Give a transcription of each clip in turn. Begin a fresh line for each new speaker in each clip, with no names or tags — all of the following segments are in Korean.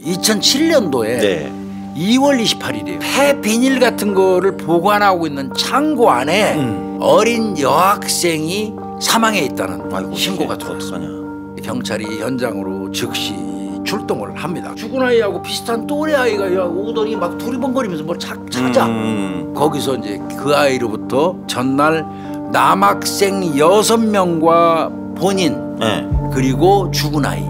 2007년도에
네.
2월 28일이에요. 폐비닐 같은 거를 보관하고 있는 창고 안에 어린 여학생이 사망해 있다는
아이고,
신고가 들어왔어요. 경찰이 현장으로 즉시 출동을 합니다. 죽은 아이하고 비슷한 또래 아이가 오더니 막 두리번거리면서 뭘 찾아. 거기서 이제 그 아이로부터 전날 남학생 6명과 본인
네.
그리고 죽은 아이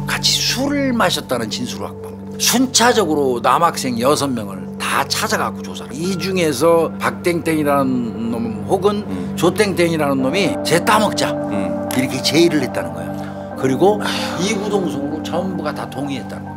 같이 술을 마셨다는 진술을 확보합니다. 순차적으로 남학생 6명을 다 찾아가고 조사를. 이 중에서 박땡땡이라는 놈 혹은 조땡땡이라는 놈이 쟤 따먹자 이렇게 제의를 했다는 거야. 그리고 이구동성으로 전부가 다 동의했다는 거야.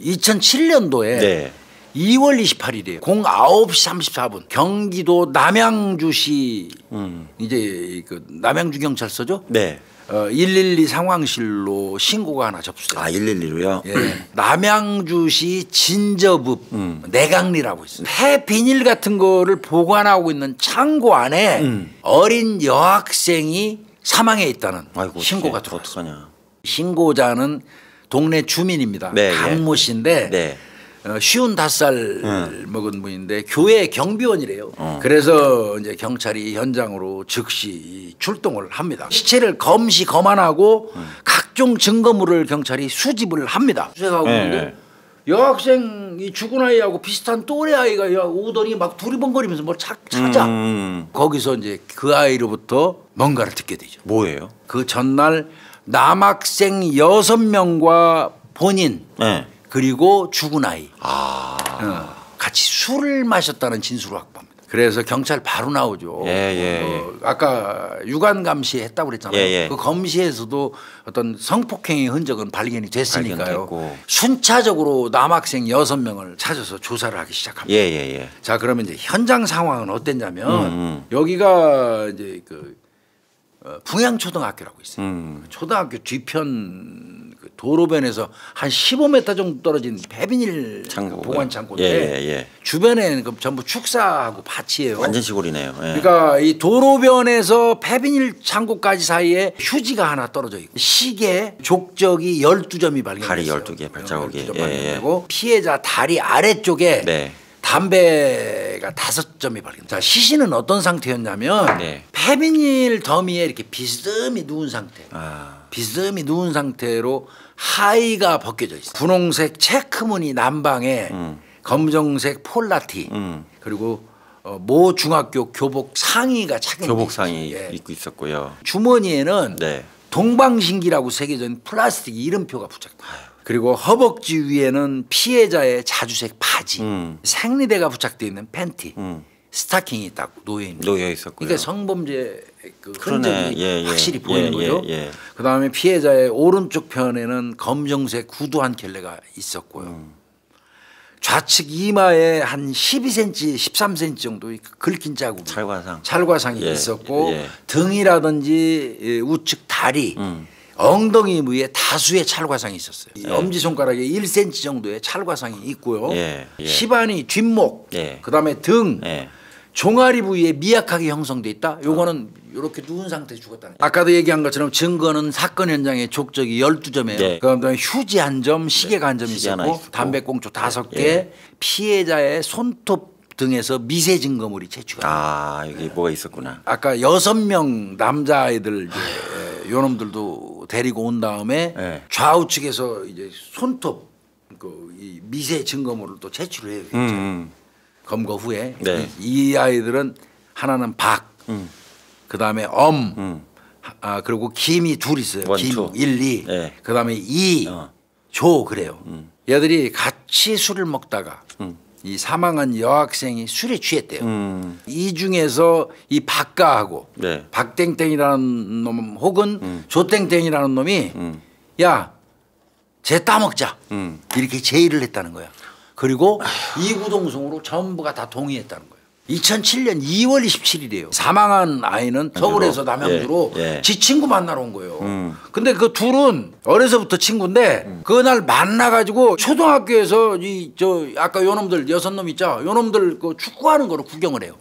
(2007년도에)
네.
2월 28일이에요. 09시 34분 경기도 남양주시 이제 그 남양주 경찰서죠.
네.
112 상황실로 신고가 하나 접수돼요.
아 112로요?
예. 남양주시 진저읍 내강리라고 있어요. 폐비닐 같은 거를 보관하고 있는 창고 안에 어린 여학생이 사망해 있다는
아이고,
신고가
씨,
들어왔어요.
어떡하냐.
신고자는 동네 주민입니다.
네,
강모 씨인데
네.
55살 먹은 분인데 교회 경비원이래요. 그래서 이제 경찰이 현장으로 즉시 출동을 합니다. 시체를 검안하고 각종 증거물을 경찰이 수집을 합니다. 수색하고 있는데 여학생이 죽은 아이하고 비슷한 또래 아이가 오더니 막 두리번거리면서 뭘 찾아. 거기서 이제 그 아이로부터 뭔가를 듣게 되죠.
뭐예요?
그 전날 남학생 6명과 본인
네.
그리고 죽은 아이 같이 술을 마셨다는 진술을 확보합니다. 그래서 경찰 바로 나오죠. 아까 유관 감시했다고 그랬잖아요. 그 검시에서도 어떤 성폭행의 흔적은 발견이 됐으니까요.
발견됐고.
순차적으로 남학생 6명을 찾아서 조사를 하기 시작합니다. 자, 그러면 이제 현장 상황은 어땠냐면 여기가 이제 그 풍양초등학교라고 있어요. 초등학교 뒤편 그 도로변에서 한 15m 정도 떨어진 폐비닐 보관 창고인데 주변에는 전부 축사하고 밭이에요.
완전 시골이네요.
그러니까 이 도로변에서 폐비닐 창고까지 사이에 휴지가 하나 떨어져 있고 시계, 족적이 12점이 발견됐어요.
다리 12개 발자국이.
12점 발견되고 피해자 다리 아래쪽에 담배가 5점이 발견. 자, 시신은 어떤 상태였냐면 폐비닐 더미에 이렇게 비스듬히 누운 상태. 비스듬히 누운 상태로 하의가 벗겨져 있어요. 분홍색 체크무늬 남방에 검정색 폴라티 그리고 모 중학교 교복 상의가 착용.
교복 상의 입고 있었고요.
주머니에는 동방신기라고 새겨져 있는 플라스틱 이름표가 부착돼요. 그리고 허벅지 위에는 피해자의 자주색 바지, 생리대가 부착되어 있는 팬티, 스타킹이 딱 놓여 있었고요. 그러니까 성범죄 그 흔적이 확실히 보이는 거죠. 그다음에 피해자의 오른쪽 편에는 검정색 구두 한 켤레가 있었고요. 좌측 이마에 한 12cm, 13cm 정도의 긁힌 자국이 찰과상이 있었고 등이라든지 우측 다리 엉덩이 위에 다수의 찰과상이 있었어요. 엄지손가락에 1cm 정도의 찰과상이 있고요. 시반이 뒷목, 그다음에 등, 종아리 부위에 미약하게 형성돼 있다. 요거는 이렇게 누운 상태에서 죽었다는 거예요. 아까도 얘기한 것처럼 증거는 사건 현장에 족적이 12점이에요. 그다음에 휴지 1점, 시계가 1점 있었고 담배꽁초 5개, 피해자의 손톱 등에서 미세 증거물이 채취가.
여기 뭐가 있었구나.
아까 6명 남자아이들 요놈들도 데리고 온 다음에 좌우측에서 이제 손톱 이 미세 증거물을 또 채취를 해요. 검거 후에 이 아이들은 하나는 박, 그다음에 그리고 김이 둘 있어요. 김 1, 2, 그다음에 2, 조 그래요. 얘들이 같이 술을 먹다가 이 사망한 여학생이 술에 취했대요. 이 중에서 이 박가하고 박땡땡이라는 놈 혹은 조땡땡이라는 놈이 야, 쟤 따먹자 이렇게 제의를 했다는 거야. 그리고 이구동성으로 전부가 다 동의했다는 거예요. 2007년 2월 27일이에요. 사망한 아이는 서울에서 남양주로 지 친구 만나러 온 거예요. 근데 그 둘은 어려서부터 친구인데 그날 만나가지고 초등학교에서 아까 요놈들 6놈 있죠. 요놈들 그 축구하는 거를 구경을 해요.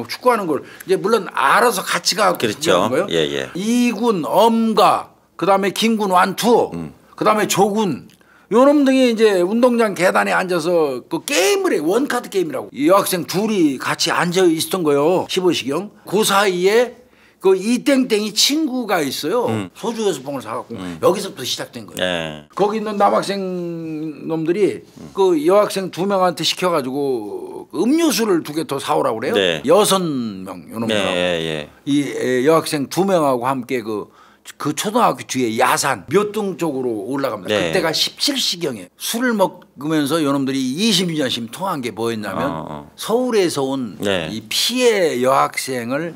축구하는 걸 이제 물론 알아서 같이 가고
그렇죠.
거예요.
예.
이군, 엄가, 그다음에 김군 완투, 그다음에 조군. 요놈 등이 이제 운동장 계단에 앉아서 그 게임을 해. 원카드 게임이라고. 이 여학생 둘이 같이 앉아 있었던 거예요. 15시경. 그 사이에 그 이땡땡이 친구가 있어요. 소주 6병을 사갖고 여기서부터 시작된 거예요.
네.
거기 있는 남학생 놈들이 그 여학생 2명한테 시켜가지고 음료수를 2개 더 사오라고 그래요.
네.
6명 요놈들하고.
네.
이 여학생 2명하고 함께 그 초등학교 뒤에 야산 묘등 쪽으로 올라갑니다.
네.
그때가 17시경에 술을 먹으면서 요놈들이 20년씩 통한 게 뭐였냐면 서울에서 온 이 피해 여학생을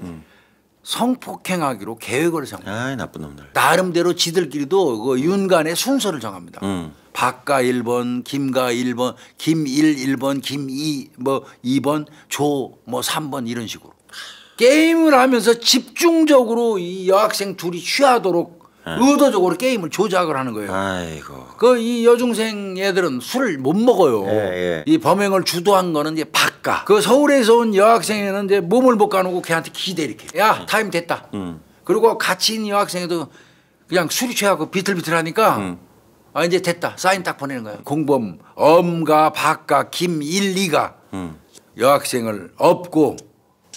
성폭행하기로 계획을 세웁니다.
아, 나쁜 놈들.
나름대로 지들끼리도 그 윤간의 순서를 정합니다. 박가 1번, 김가 1번, 김1 1번, 김2 뭐 2번, 조 뭐 3번 이런 식으로. 게임을 하면서 집중적으로 이 여학생 둘이 취하도록 의도적으로 게임을 조작을 하는 거예요.
아이고.
그 이 여중생 애들은 술을 못 먹어요.
예.
이 범행을 주도한 거는 이제 박가. 그 서울에서 온 여학생에는 이제 몸을 못 가누고 걔한테 기대 이렇게. 야 타임 됐다. 그리고 같이 있는 여학생에도 그냥 술이 취하고 비틀비틀하니까 아 이제 됐다. 사인 딱 보내는 거예요. 공범 엄가 박가 김 1, 2가 여학생을 업고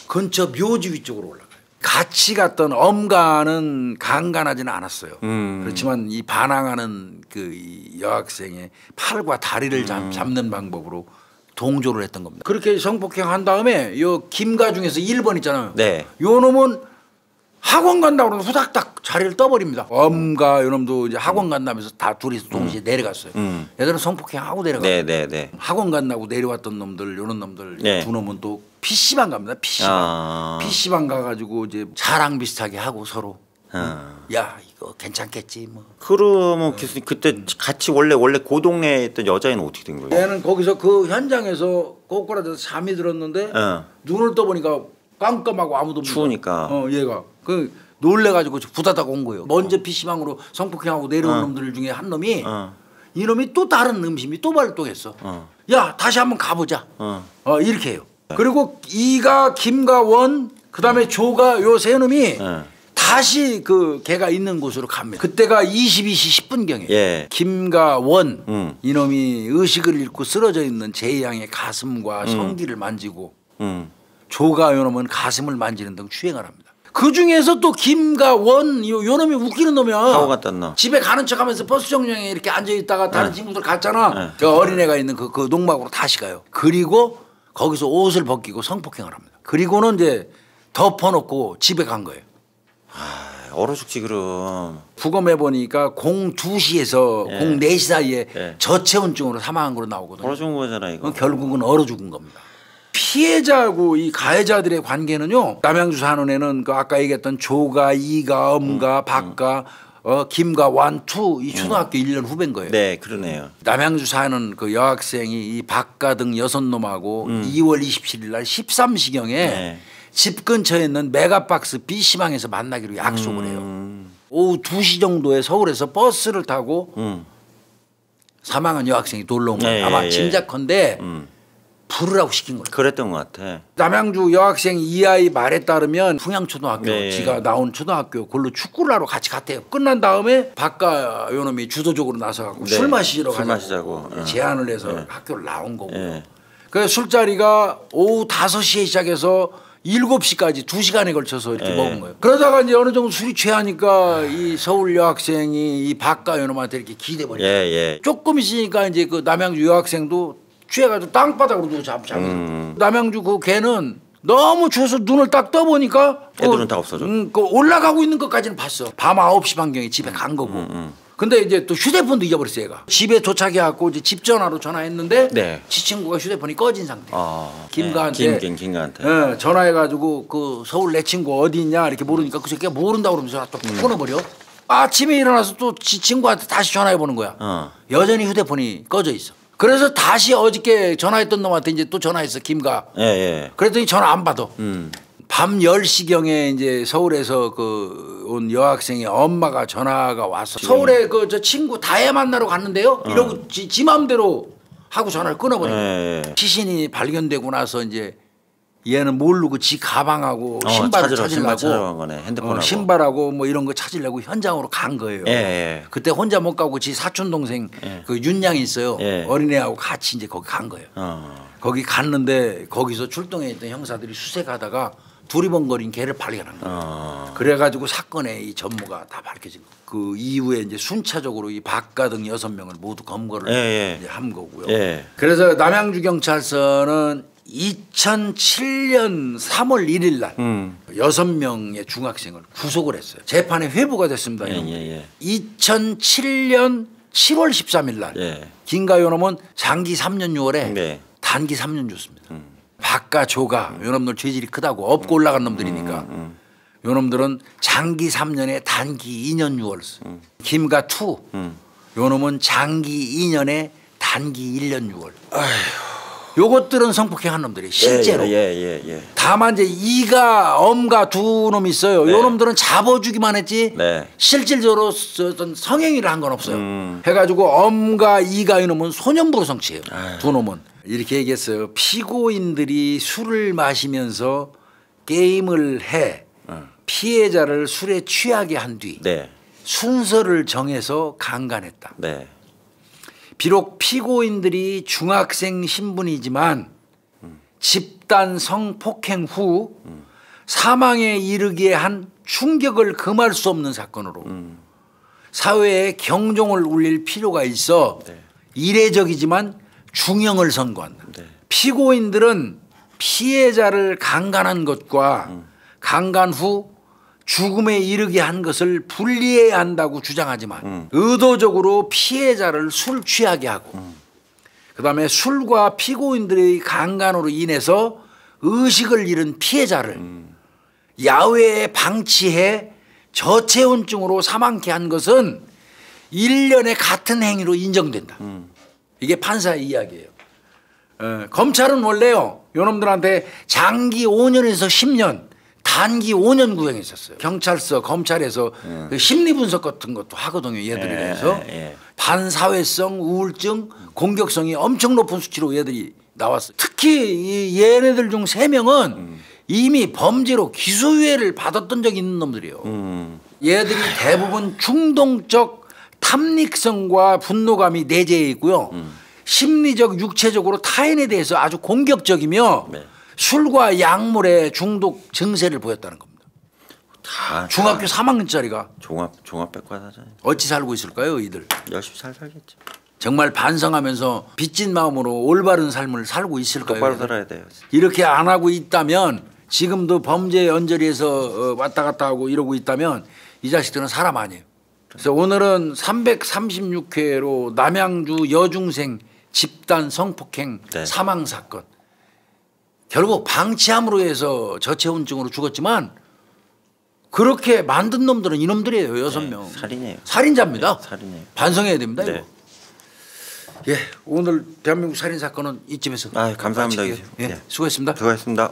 근처 묘지 위쪽으로 올라가요. 같이 갔던 엄가는 강간하지는 않았어요. 그렇지만 이 반항하는 이 여학생의 팔과 다리를 잡는 방법으로 동조를 했던 겁니다. 그렇게 성폭행한 다음에 요 김가 중에서 1번 있잖아요.
네.
요 놈은 학원 간다고 그러면 후닥닥 자리를 떠버립니다. 엄가 요 놈도 이제 학원 간다면서 다 둘이서 동시에 내려갔어요. 얘들은 성폭행하고 내려갔어요.
네.
학원 간다고 내려왔던 놈들 요런 놈들
네.
두 놈은 또 PC방 갑니다. PC방 가가지고 이제 자랑 비슷하게 하고 서로 야 이거 괜찮겠지 뭐.
그러면 교수님 그때 같이 원래 그 동네에 있던 여자애는 어떻게 된 거예요?
얘는 거기서 그 현장에서 꼬꾸라져서 잠이 들었는데 눈을 떠보니까 깜깜하고 아무도 없는
추우니까.
얘가 그 놀래가지고 부다닥 온 거예요. 먼저 PC방으로 성폭행하고 내려온 놈들 중에 한 놈이 이 놈이 또 다른 음심이 또 발동했어. 야 다시 한번 가보자. 이렇게 해요. 그리고 이가 김가 원 그다음에 조가 요 세 놈이 다시 그 걔가 있는 곳으로 갑니다. 그때가 22시 10분경에
예.
김가 원 이놈이 의식을 잃고 쓰러져 있는 제이양의 가슴과 성기를 만지고 조가 요 놈은 가슴을 만지는 등 추행을 합니다. 그 중에서 또 김가 원 요 놈이 웃기는 놈이야.
하고 갔다 나.
집에 가는 척하면서 버스 정류장에 이렇게 앉아 있다가 다른 친구들 갔잖아. 그 어린애가 있는 그 농막으로 다시 가요. 그리고 거기서 옷을 벗기고 성폭행을 합니다. 그리고는 이제 덮어놓고 집에 간 거예요.
얼어 죽지 그럼.
부검해 보니까 02시에서 04시 사이에
예.
저체온증으로 사망한 걸로 나오거든요.
얼어 죽은 거잖아 이거.
결국은 얼어 죽은 겁니다. 피해자하고 이 가해자들의 관계는요. 남양주 사는 애는 그 아까 얘기했던 조가, 이가, 엄가, 박가, 김가, 완투 이 초등학교 1년 후배인 거예요.
네, 그러네요.
남양주 사는 그 여학생이 이 박가 등 6놈하고 2월 27일 날 13시경에 집 근처에 있는 메가박스 PC방에서 만나기로 약속을 해요. 오후 2시 정도에 서울에서 버스를 타고 사망한 여학생이 놀러 온 거예요. 아마 짐작컨대 부르라고 시킨 거예요.
그랬던 것 같아.
남양주 여학생 이 아이 말에 따르면 풍양초등학교 지가 나온 초등학교 그걸로 축구를 하러 같이 갔대요. 끝난 다음에 박가 요놈이 주도적으로 나서갖고 술 마시러 가자고 제안을 해서 학교를 나온 거고. 그 술자리가 오후 5시에 시작해서 7시까지 2시간에 걸쳐서 이렇게 먹은 거예요. 그러다가 이제 어느 정도 술이 취하니까 이 서울 여학생이 이 박가 요놈한테 이렇게 기대버려요. 조금 있으니까 이제 그 남양주 여학생도 취해가지고 땅바닥으로 누워 잠이 남양주 그 걔는 너무 추워서 눈을 딱 떠보니까
애들은 다 없어져.
그 올라가고 있는 것까지는 봤어. 밤 9시 반경에 집에 간 거고. 근데 이제 또 휴대폰도 잊어버렸어 얘가. 집에 도착해갖고 이제 집 전화로 전화했는데 지 친구가 휴대폰이 꺼진 상태. 김가한테 전화해가지고 그 서울 내 친구 어디 있냐 이렇게 모르니까 그 새끼가 모른다고 그러면서 또 끊어버려. 아침에 일어나서 또 지 친구한테 다시 전화해보는 거야. 여전히 휴대폰이 꺼져 있어. 그래서 다시 어저께 전화했던 놈한테 이제 또 전화했어 김가. 그랬더니 전화 안 받아. 밤 10시경에 이제 서울에서 온 여학생의 엄마가 전화가 와서 서울에 저 친구 다혜 만나러 갔는데요. 이러고 지 마음대로 하고 전화를 끊어버려요. 시신이 발견되고 나서 이제 얘는 모르고 지 가방하고 신발을 찾으려고
핸드폰하고
신발하고 뭐 이런 거 찾으려고 현장으로 간 거예요. 그때 혼자 못 가고 지 사촌 동생 그 윤양이 있어요. 어린애하고 같이 이제 거기 간 거예요. 거기 갔는데 거기서 출동해 있던 형사들이 수색하다가 두리번거린 걔를 발견한 거예요. 그래가지고 사건의 이 전모가 다 밝혀진 거예요. 그 이후에 이제 순차적으로 이 박가 등 6명을 모두 검거를 이제 한 거고요. 그래서 남양주 경찰서는 2007년 3월 1일 날 6명의 중학생을 구속을 했어요. 재판에 회부가 됐습니다. 2007년 7월 13일 날 김가 요놈은 장기 3년 6월에 단기 3년 줬습니다. 박가 조가 요놈들 죄질이 크다고 업고 올라간 놈들이니까 요놈들은 장기 3년에 단기 2년 6월 김가 투 요놈은 장기 2년에 단기 1년 6월. 요것들은 성폭행한 놈들이 실제로. 다만 이제 이가 엄가 두 놈이 있어요. 요 놈들은 잡아주기만 했지 실질적으로 어떤 성행위를 한 건 없어요. 해가지고 엄가 이가 이놈은 소년부로 성취해요. 두 놈은. 이렇게 얘기했어요. 피고인들이 술을 마시면서 게임을 해 피해자를 술에 취하게 한 뒤 순서를 정해서 강간했다. 비록 피고인들이 중학생 신분이지만 집단 성폭행 후 사망에 이르게 한 충격을 금할 수 없는 사건으로 사회에 경종을 울릴 필요가 있어 이례적이지만 중형을 선고한다. 피고인들은 피해자를 강간한 것과 강간 후 죽음에 이르게 한 것을 분리해야 한다고 주장하지만 의도적으로 피해자를 술 취하게 하고 그다음에 술과 피고인들의 강간으로 인해서 의식을 잃은 피해자를 야외에 방치해 저체온증으로 사망케 한 것은 1년의 같은 행위로 인정된다. 이게 판사의 이야기예요. 검찰은 원래요. 요놈들한테 장기 5년에서 10년 단기 5년 구형했었어요. 경찰서 검찰에서 그 심리분석 같은 것도 하거든요. 얘들에 대해서 반사회성 우울증 공격성이 엄청 높은 수치로 얘들이 나왔어요. 특히 이 얘네들 중 3명은 이미 범죄로 기소유예를 받았던 적이 있는 놈들이에요. 얘들이 대부분 충동적 탐닉성과 분노감이 내재해 있고요. 심리적 육체적으로 타인에 대해서 아주 공격적이며 술과 약물의 중독 증세를 보였다는 겁니다. 중학교 3학년짜리가
종합백과사전
어찌 살고 있을까요? 이들
열심히 살겠죠.
정말 반성하면서 빚진 마음으로 올바른 삶을 살고 있을까요?
똑바로 살아야 돼요.
이렇게 안 하고 있다면 지금도 범죄 언저리에서 왔다 갔다 하고 이러고 있다면 이 자식들은 사람 아니에요. 그래서 오늘은 336회로 남양주 여중생 집단 성폭행 사망 사건. 결국 방치함으로 해서 저체온증으로 죽었지만 그렇게 만든 놈들은 이놈들이에요. 6명.
살인이에요.
살인자입니다.
살인이에요.
반성해야 됩니다. 이거. 오늘 대한민국 살인 사건은 이쯤에서
감사합니다.
수고했습니다.
수고하셨습니다.